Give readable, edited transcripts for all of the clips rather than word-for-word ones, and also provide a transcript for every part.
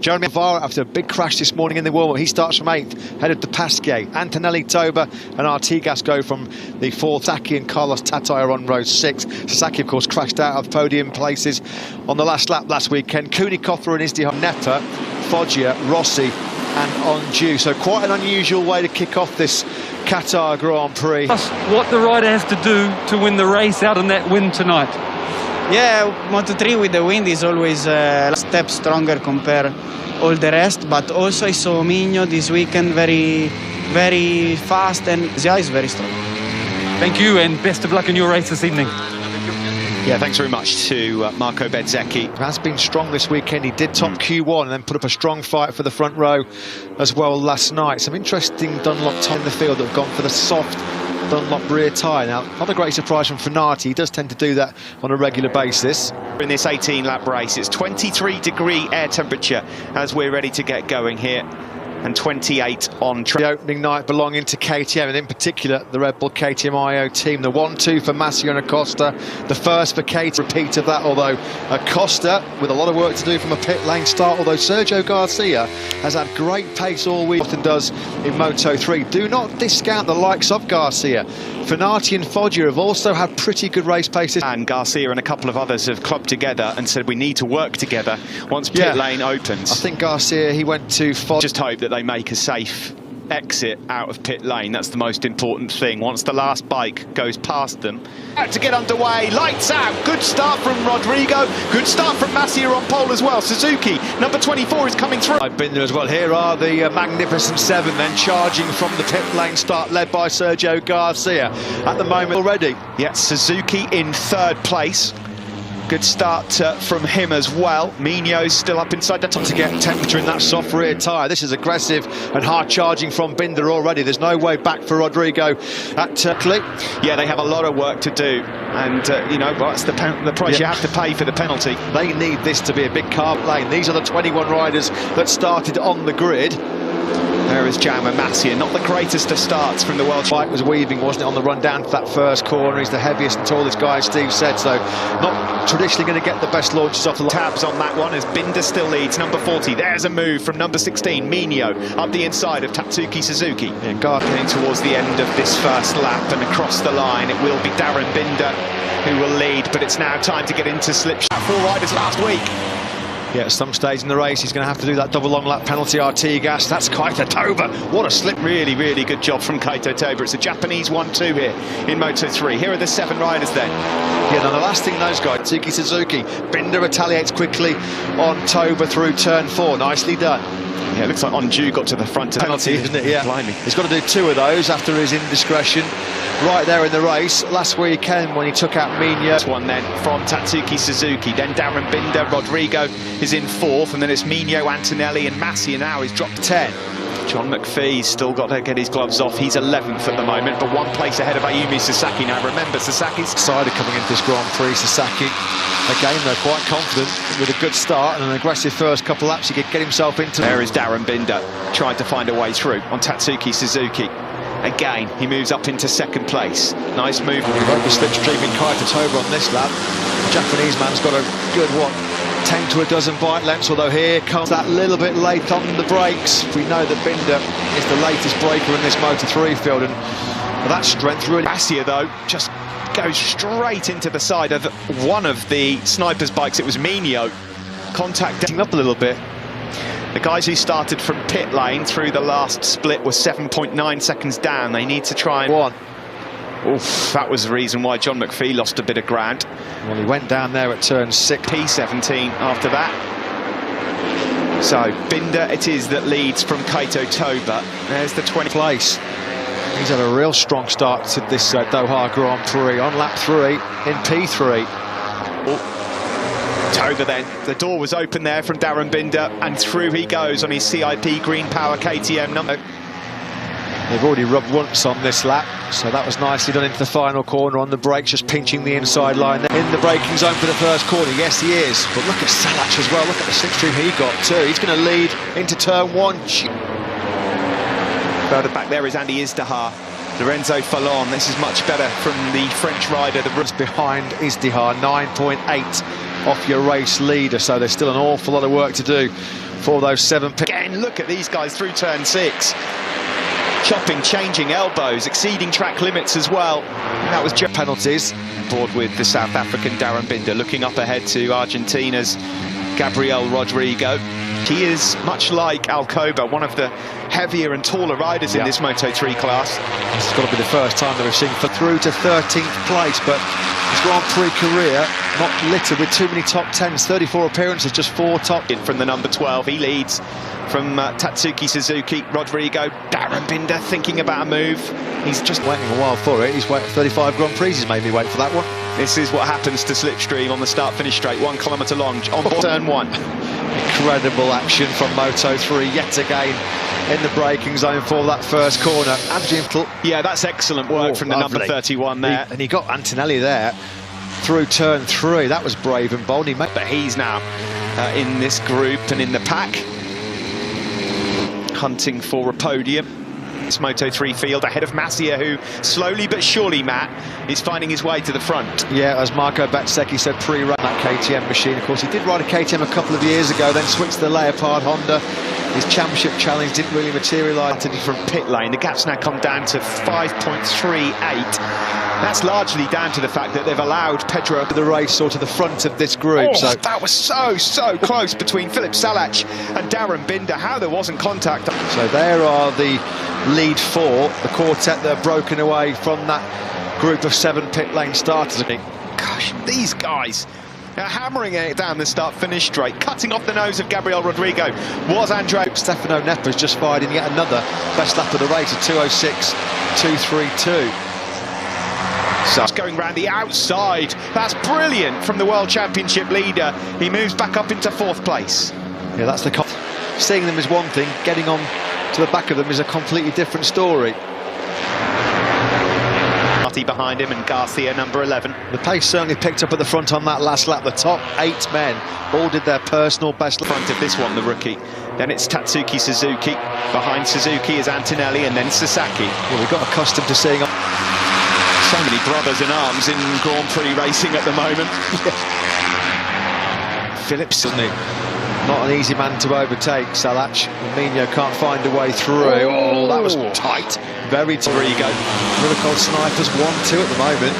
Jeremy Alvaro, after a big crash this morning in the warm-up, he starts from 8th, headed to Pasquier. Antonelli, Toba and Artigas go from the 4th. Sasaki and Carlos Tatai are on row 6. Sasaki, of course, crashed out of podium places on the last lap last weekend. Kunikova and Izdihar, Nepa, Foggia, Rossi and Onju. So quite an unusual way to kick off this Qatar Grand Prix. What the rider has to do to win the race out on that win tonight. Yeah, Moto3 with the wind is always a step stronger compared all the rest, but also I saw Minho this weekend very fast, and Zia is very strong. Thank you and best of luck in your race this evening. Yeah, thanks very much to Marco Bezzecchi. Has been strong this weekend. He did top Q1 and then put up a strong fight for the front row as well last night. Some interesting Dunlop tyre in the field that have gone for the soft Dunlop rear tyre. Now, not a great surprise from Fenati. He does tend to do that on a regular basis. In this 18-lap race, it's 23-degree air temperature as we're ready to get going here. And 28 on track. The opening night belonging to KTM, and in particular the Red Bull KTM IO team. The 1-2 for Massey and Acosta, the first for KTM. Repeat of that, although Acosta with a lot of work to do from a pit lane start, although Sergio Garcia has had great pace all week, often does in Moto3. Do not discount the likes of Garcia. Fenati and Foggia have also had pretty good race paces. And Garcia and a couple of others have clubbed together and said we need to work together once pit lane opens. I think Garcia, he went to Foggia. Just hope that they make a safe exit out of pit lane. That's the most important thing. Once the last bike goes past them. To get underway, lights out. Good start from Rodrigo. Good start from Massey on pole as well. Suzuki, number 24, is coming through. I've been there as well. Here are the Magnificent Seven then charging from the pit lane start, led by Sergio Garcia at the moment already. Yeah, Suzuki in 3rd place. Good start from him as well. Minho's still up inside the top to get temperature in that soft rear tyre. This is aggressive and hard charging from Binder already. There's no way back for Rodrigo at Turkley. Yeah, they have a lot of work to do, and you know, that's the price you have to pay for the penalty. They need this to be a big carb lane. These are the 21 riders that started on the grid. There is Jaume Massey, not the greatest of starts from the world. Bike was weaving, wasn't it, on the run down to that first corner. He's the heaviest and tallest guy, Steve said, so not traditionally going to get the best launches off the tabs on that one as Binder still leads. Number 40, there's a move from number 16, Minho, up the inside of Tatsuki Suzuki. Yeah, getting towards the end of this first lap and across the line, it will be Darren Binder who will lead, but it's now time to get into slip. 4 riders last week. Yeah, at some stage in the race, he's going to have to do that double long lap penalty. Artigas, that's Kaito Toba. What a slip. Really, really good job from Kaito Toba. It's a Japanese 1-2 here in Moto3. Here are the 7 riders then. Yeah, now the last thing those guys, Tatsuki Suzuki, Binder retaliates quickly on Toba through turn 4. Nicely done. Yeah, it looks like Onju got to the front of penalty, isn't it? Yeah. Blimey. He's got to do 2 of those after his indiscretion right there in the race last weekend when he took out Minho. This one then from Tatsuki Suzuki, then Darren Binder. Rodrigo is in 4th, and then it's Minho, Antonelli and Massey, and now he's dropped to 10. John McPhee's still got to get his gloves off. He's 11th at the moment, but 1 place ahead of Ayumi Sasaki. Now remember, Sasaki's cider coming into this Grand Prix. Sasaki, again, though, quite confident with a good start and an aggressive first couple laps. He could get himself into. There is Darren Binder trying to find a way through on Tatsuki Suzuki. Again, he moves up into 2nd place. Nice move. We won't be slipstreaming Kaito Toba on this lap. The Japanese man's got a good 10 to a dozen bike lengths, although here comes that little bit late on the brakes. We know that Binder is the latest braker in this Moto3 field, and that strength really. Garcia, though, just goes straight into the side of one of the snipers' bikes. It was Minho. Contact up a little bit. The guys who started from pit lane through the last split were 7.9 seconds down. They need to try and... Oof, that was the reason why John McPhee lost a bit of ground. Well, he went down there at turn 6. P17 after that. So, Binder it is that leads from Kaito Toba. There's the 20th place. He's had a real strong start to this Doha Grand Prix on lap 3 in P3. Oh. Toba then, the door was open there from Darren Binder, and through he goes on his CIP Green Power KTM number. They've already rubbed once on this lap, so that was nicely done into the final corner on the brakes, just pinching the inside line. In the braking zone for the first corner, yes he is, but look at Salach as well, look at the slipstream he got too. He's going to lead into turn 1. Further back there is Andy Izdihar. Lorenzo Fallon, this is much better from the French rider. The runs behind Izdihar, 9.8 off your race leader, so there's still an awful lot of work to do for those 7 picks. Again, look at these guys through turn 6. Chopping, changing elbows, exceeding track limits as well. And that was penalties. Board with the South African Darren Binder, looking up ahead to Argentina's Gabriel Rodrigo. He is, much like Alcoba, one of the heavier and taller riders in this Moto3 class. This has got to be the first time that we've seen through to 13th place, but his Grand Prix career not littered with too many top 10s. 34 appearances, just 4 top. In from the number 12, he leads from Tatsuki Suzuki. Rodrigo, Darren Binder thinking about a move. He's just waiting a while for it. He's waited 35 Grand Prix. He's made me wait for that one. This is what happens to Slipstream on the start-finish straight. 1 kilometre long on board turn 1. Incredible action from Moto3 yet again in the braking zone for that first corner. Yeah, that's excellent work from the number 31 there. And he got Antonelli there through turn 3. That was brave and bold. But he's now in this group and in the pack, hunting for a podium. This Moto3 field ahead of Masia, who slowly but surely, Matt, is finding his way to the front. Yeah, as Marco Bezzecchi said, pre-run that KTM machine. Of course, he did ride a KTM a couple of years ago, then switched to the Leopard Honda. His championship challenge didn't really materialise. From pit lane, the gap's now come down to 5.38. That's largely down to the fact that they've allowed Pedro the race or to the front of this group. So that was so close between Philip Salac and Darren Binder. How there wasn't contact. So there are the lead 4, the quartet that are broken away from that group of 7 pit lane starters. Gosh, these guys are hammering it down the start-finish straight, cutting off the nose of Gabriel Rodrigo. Was Andre Stefano Neppa's just fired in yet another best lap of the race, a 2:06.232. So it's going round the outside. That's brilliant from the World Championship leader. He moves back up into 4th place. Yeah, that's the seeing them is one thing, getting on to the back of them is a completely different story. Behind him and Garcia number 11. The pace certainly picked up at the front on that last lap. The top 8 men all did their personal best. Front of this one, the rookie. Then it's Tatsuki Suzuki. Behind Suzuki is Antonelli and then Sasaki. Well, we got accustomed to seeing so many brothers in arms in Grand Prix racing at the moment. Phillips, isn't he? Not an easy man to overtake, Salac. Mino can't find a way through. Oh, that was tight. Very tight. Rodrigo. Rubicon Snipers 1-2 at the moment.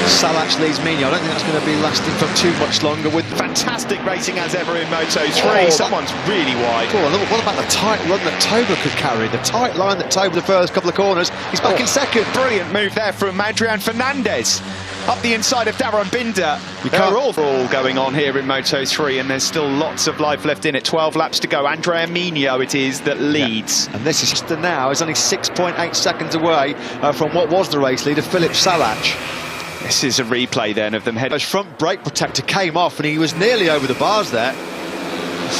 Salac leads Mino. I don't think that's going to be lasting for too much longer. With fantastic racing as ever in Moto3. Someone's really wide. Oh, what about the tight run that Toba could carry? The tight line that Toba the first couple of corners. He's back in second. Brilliant move there from Adrian Fernandez. Up the inside of Darren Binder. They're all going on here in Moto3, and there's still lots of life left in it. 12 laps to go. Andrea Mino it is that leads. Yeah. And this is just now is only 6.8 seconds away from what was the race leader, Philip Salac. This is a replay then of them heading. His front brake protector came off and he was nearly over the bars there.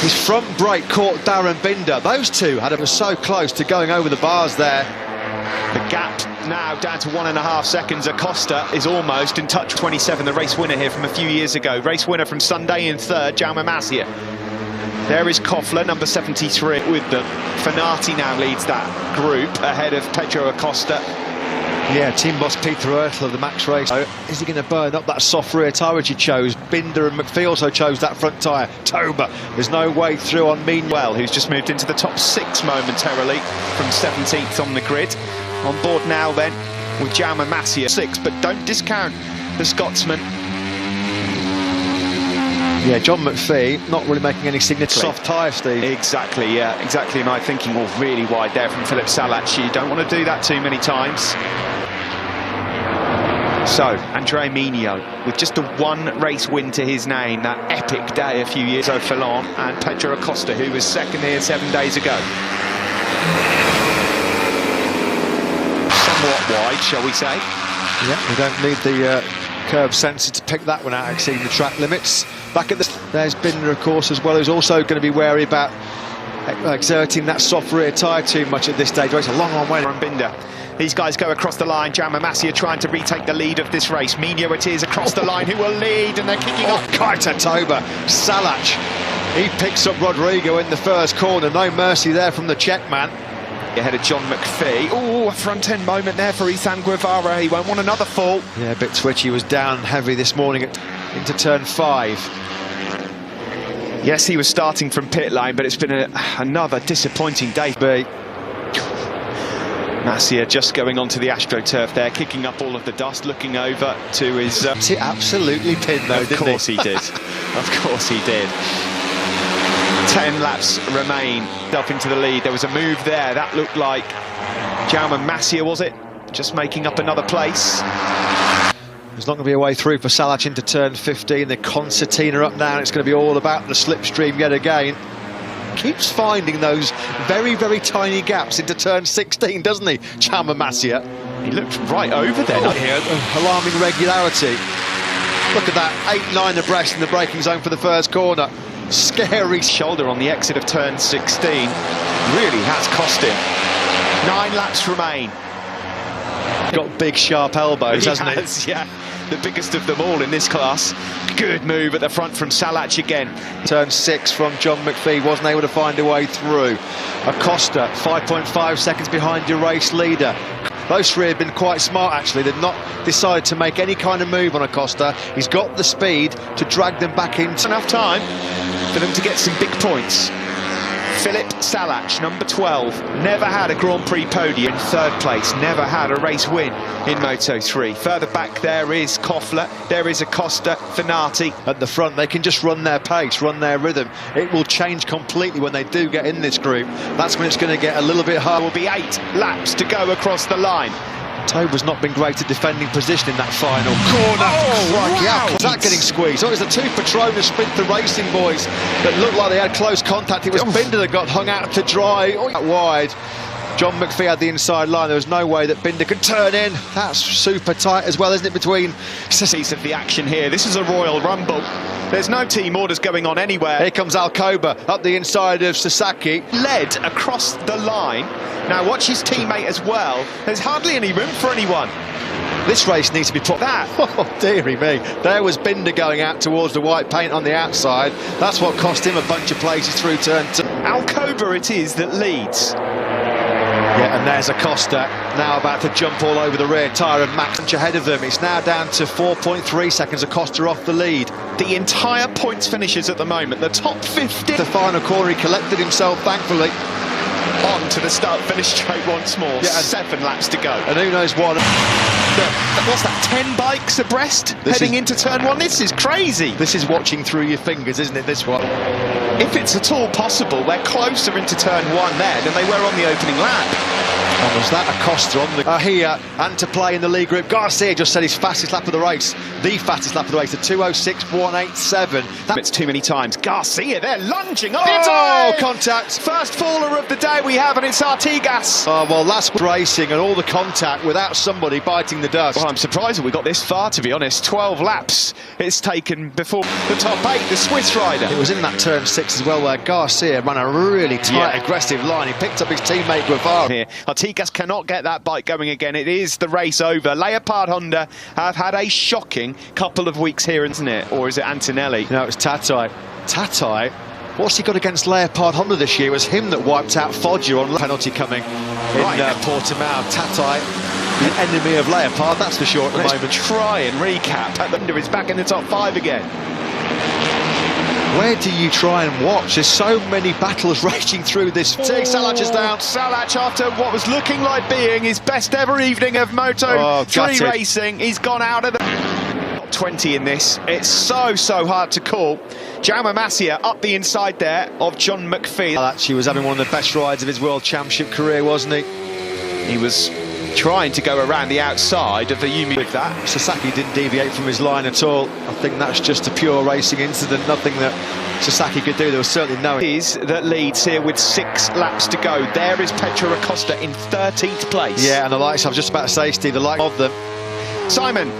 His front brake caught Darren Binder. Those two were so close to going over the bars there. The gap now down to 1.5 seconds. Acosta is almost in touch. 27, the race winner here from a few years ago. Race winner from Sunday in 3rd, Jaume Masia. There is Koffler, number 73, with them. Fanati now leads that group ahead of Pedro Acosta. Yeah, team boss Peter Oertel of the Max Race. Is he going to burn up that soft rear tyre which he chose? Binder and McPhee also chose that front tyre. Toba, there's no way through on Meanwell, who's just moved into the top 6 momentarily from 17th on the grid. On board now then with Jaume Masia 6, but don't discount the Scotsman. Yeah, John McPhee not really making any significant soft tyre, Steve. Exactly, yeah, exactly. My thinking, well, really wide there from Philip Salac. You don't want to do that too many times. So, Andrea Mino, with just a 1 race win to his name, that epic day a few years ago, Fallon, and Pedro Acosta, who was second here 7 days ago. Somewhat wide, shall we say? Yeah, we don't need the curve sensor to pick that one out, exceeding the track limits. Back at there's Binder, of course, as well, who's also going to be wary about exerting that soft rear tyre too much at this stage. It's a long way. From Binder. These guys go across the line. Jaume Masia trying to retake the lead of this race. Mino it is across the line, who will lead, and they're kicking off. Kaita Toba, Salac. He picks up Rodrigo in the first corner. No mercy there from the Czech man. Ahead of John McPhee. Oh, a front-end moment there for Ethan Guevara. He won't want another fall. Yeah, a bit twitchy. He was down heavy this morning into turn 5. Yes, he was starting from pit lane, but it's been another disappointing day. Masia just going onto the AstroTurf there, kicking up all of the dust, looking over to his... He absolutely pinned though, didn't he? Of course he did. Of course he did. 10 laps remain. Up into the lead. There was a move there. That looked like Jaume Masia, was it? Just making up another place. There's not going to be a way through for Salac into turn 15. The concertina up now. It's going to be all about the slipstream yet again. Keeps finding those very, very tiny gaps into turn 16, doesn't he, Jaume Masia? He looked right over there. Here, alarming regularity. Look at that, 8-9 abreast in the braking zone for the first corner. Scary. Shoulder on the exit of turn 16 really has cost him. 9 laps remain. Got big sharp elbows, hasn't he? Yeah, the biggest of them all in this class. Good move at the front from Salac again. Turn 6 from John McPhee, wasn't able to find a way through. Acosta 5.5 seconds behind your race leader. Those three have been quite smart actually. They've not decided to make any kind of move on Acosta. He's got the speed to drag them back into... Enough time for them to get some big points. Philip Salac, number 12, never had a Grand Prix podium in 3rd place, never had a race win in Moto3. Further back there is Koffler, there is Acosta, Finati. At the front, they can just run their pace, run their rhythm. It will change completely when they do get in this group. That's when it's going to get a little bit hard. There will be 8 laps to go across the line. Toba's not been great at defending position in that final corner. Oh, wow. Was that getting squeezed? Oh, it was the 2 Petronas Sprinter Racing boys that looked like they had close contact. It was Binder that got hung out to dry. Oh, wide. John McPhee had the inside line. There was no way that Binder could turn in. That's super tight as well, isn't it, between... Piece of the action here. This is a Royal Rumble. There's no team orders going on anywhere. Here comes Alcoba up the inside of Sasaki. Led across the line. Now watch his teammate as well. There's hardly any room for anyone. This race needs to be put that. Oh, dearie me. There was Binder going out towards the white paint on the outside. That's what cost him a bunch of places through turn 2. Alcoba it is that leads. Yeah, and there's Acosta now about to jump all over the rear tyre of Max ahead of them. It's now down to 4.3 seconds. Acosta off the lead. The entire points finishes at the moment. The top 50. The final corner, he collected himself, thankfully. On to the start-finish straight once more. Yeah, 7 laps to go. And who knows what... What's that, 10 bikes abreast heading into turn 1? This is crazy. This is watching through your fingers, isn't it, this one? If it's at all possible, they're closer into turn 1 there than they were on the opening lap. And was that Acosta on the... here, and to play in the lead group. Garcia just said his fastest lap of the race. The fastest lap of the race, the 2:06.187. It's too many times. Garcia, they're lunging up. Oh, contact. First faller of the day we have, and it's Artigas. Oh, well, that's racing and all the contact without somebody biting the dust. Well, I'm surprised that we got this far, to be honest. 12 laps it's taken before the top 8, the Swiss rider. It was in that turn 6 as well, where Garcia ran a really tight, aggressive line. He picked up his teammate Guevara. Here, Artigas cannot get that bike going again. It is the race over. Leopard Honda have had a shocking couple of weeks here, isn't it? Or is it Antonelli? No, it's Tatai. Tatai? What's he got against Leopard Honda this year? It was him that wiped out Foggia on penalty coming in Portimao. Tatai, the enemy of Leopard, that's for sure at the moment. Try and recap. Honda is back in the top 5 again. Where do you try and watch? There's so many battles raging through this. Salac is down. Salac, after what was looking like being his best ever evening of Moto3 racing, he's gone out of the... 20 in this. It's so hard to call. Jaume Masia up the inside there of John McPhee. He was having one of the best rides of his World Championship career, wasn't he? He was trying to go around the outside of the Yumi with that. Sasaki didn't deviate from his line at all. I think that's just a pure racing incident, nothing that Sasaki could do. There was certainly no... That leads here with 6 laps to go. There is Pedro Acosta in 13th place. Yeah, and the likes, I was just about to say, Steve, the like of them. Simon.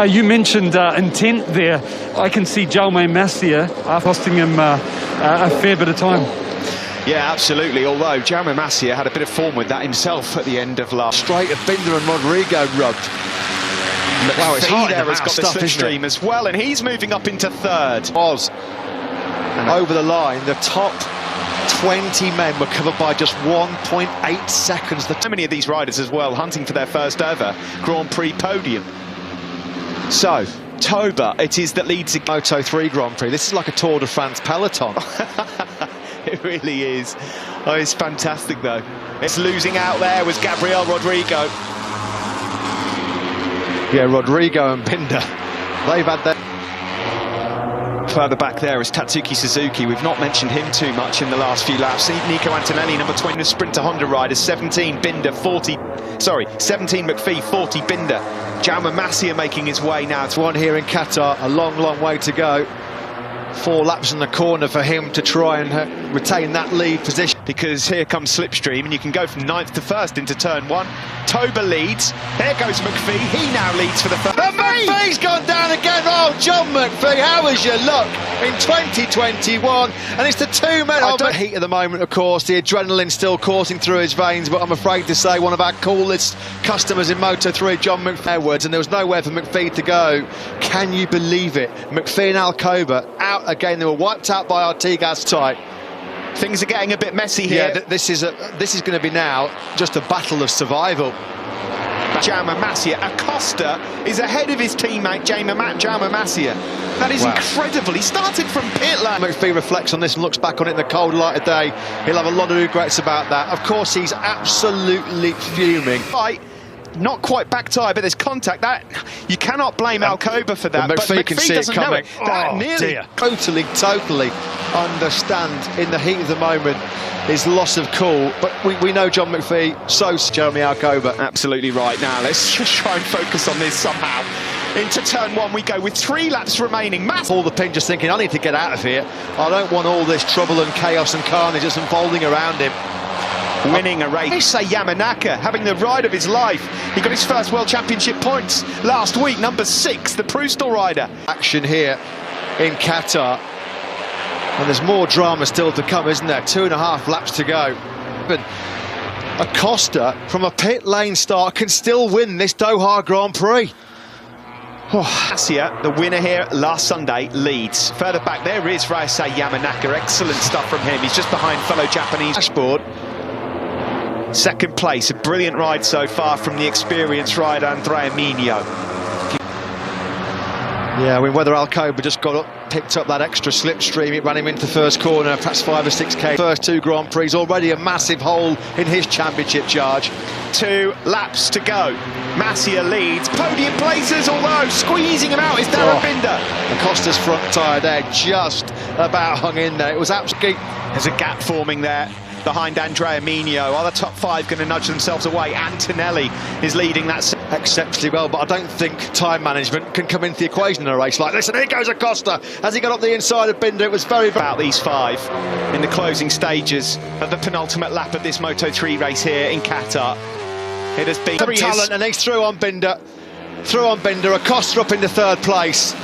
You mentioned intent there. I can see Jaume Masia costing him a fair bit of time. Yeah, absolutely, although Jaume Masia had a bit of form with that himself at the end of last. Straight of Binder and Rodrigo rubbed. Wow, it's hard there. Has got the slipstream as well, and he's moving up into 3rd. Over the line, the top 20 men were covered by just 1.8 seconds. So many of these riders as well hunting for their first ever Grand Prix podium. So, October it is that leads a Moto3 Grand Prix. This is like a Tour de France peloton. It really is. Oh, it's fantastic though. It's losing out there was Gabriel Rodrigo. Yeah, Rodrigo and Binder, they've had their... Further back there is Tatsuki Suzuki. We've not mentioned him too much in the last few laps. Nico Antonelli, number 20, the Sprinter Honda riders, 17 Binder, 40... Sorry, 17 McPhee, 40 Binder. Jaume Masia making his way now. It's one here in Qatar, a long, long way to go. 4 laps in the corner for him to try and retain that lead position. Because here comes Slipstream, and you can go from 9th to 1st into turn 1. Toba leads. There goes McPhee. He now leads for the first. McPhee's gone down again. Oh, John McPhee, how was your luck in 2021? And it's the 2 men of the heat at the moment, of course. The adrenaline still coursing through his veins, but I'm afraid to say one of our coolest customers in Moto3, John McPhee, and there was nowhere for McPhee to go. Can you believe it? McPhee and Alcoba out again. They were wiped out by Artigas tight. Things are getting a bit messy here. Yeah, this is going to be now just a battle of survival. Jaume Masia, Acosta is ahead of his teammate Jaume Masia. That is incredible. He started from pit lane. McPhee reflects on this and looks back on it in the cold light of day. He'll have a lot of regrets about that. Of course, he's absolutely fuming. Right. Not quite back tire, but there's contact. That you cannot blame Alcoba for that. McPhee can see it coming. That nearly dear. Totally understand in the heat of the moment his loss of cool. But we know John McPhee, so Jeremy Alcoba. Absolutely right. Now let's just try and focus on this somehow. Into turn 1 we go with 3 laps remaining. All the pin just thinking, I need to get out of here. I don't want all this trouble and chaos and carnage that's unfolding around him. Winning a race. Yamanaka having the ride of his life. He got his first World Championship points last week, number 6, the Prustal rider. Action here in Qatar. And there's more drama still to come, isn't there? 2.5 laps to go. But Acosta, from a pit lane start, can still win this Doha Grand Prix. Masia, the winner here last Sunday, leads. Further back there is Ryusei Yamanaka. Excellent stuff from him. He's just behind fellow Japanese. Dashboard. Second place, a brilliant ride so far from the experienced rider Andrea Migno. Yeah, I mean, whether Alcoba just picked up that extra slipstream, it ran him into the first corner, perhaps 5 or 6k. First 2 Grand Prix, already a massive hole in his championship charge. 2 laps to go. Masia leads, podium places, although squeezing him out is Darren Binder. Acosta's front tyre there just about hung in there. It was absolutely... There's a gap forming there behind Andrea Migno. Are the top 5 going to nudge themselves away? Antonelli is leading that exceptionally well, but I don't think time management can come into the equation in a race like this. And here goes Acosta as he got up the inside of Binder. It was very about these 5 in the closing stages of the penultimate lap of this Moto3 race here in Qatar. It has been some talent, and he's through on Binder. Acosta up into 3rd place.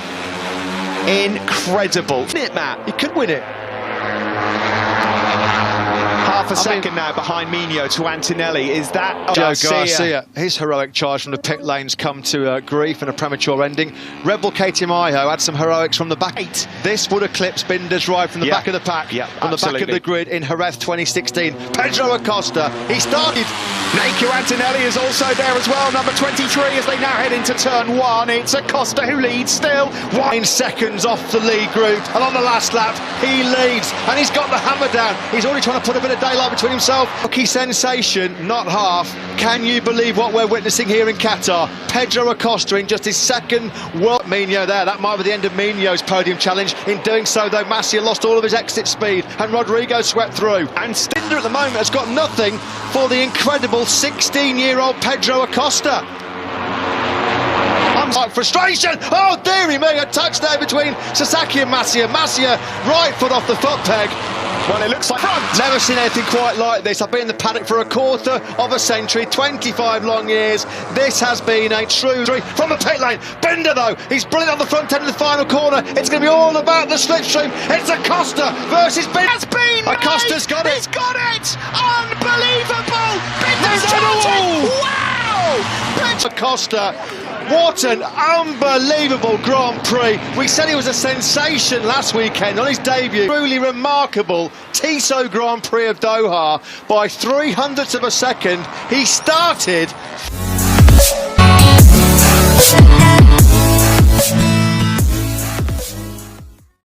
Incredible. Isn't it, Matt? He could win it. Half a second now behind Migno to Antonelli. Is that Garcia? His heroic charge from the pit lanes come to grief and a premature ending. Rebel Katie Maiho had some heroics from the back. This would eclipse Binder's ride from the back of the pack, on the back of the grid in Jerez 2016. Pedro Acosta, he started. Nico Antonelli is also there as well, number 23, as they now head into turn 1. It's Acosta who leads still. 9 seconds off the lead group, and on the last lap, he leads, and he's got the hammer down. He's already trying to put a bit of daylight between himself. Rookie sensation, not half. Can you believe what we're witnessing here in Qatar? Pedro Acosta in just his 2nd World. Migno there, that might be the end of Migno's podium challenge. In doing so, though, Masia lost all of his exit speed, and Rodrigo swept through. And Binder at the moment has got nothing for the incredible 16-year-old Pedro Acosta. Frustration! Oh, dearie me, a touch there between Sasaki and Masia. Masia, right foot off the foot peg. Well, it looks like never seen anything quite like this. I've been in the paddock for a quarter of a century, 25 long years. This has been a true from the pit lane. Binder, though, he's brilliant on the front end of the final corner. It's going to be all about the slipstream. It's Acosta versus Binder. It's been Acosta's got it. He's got it. Unbelievable. Binder's got it. Wow. Acosta. What an unbelievable Grand Prix. We said he was a sensation last weekend on his debut. Truly remarkable Tissot Grand Prix of Doha by 0.03 of a second. He started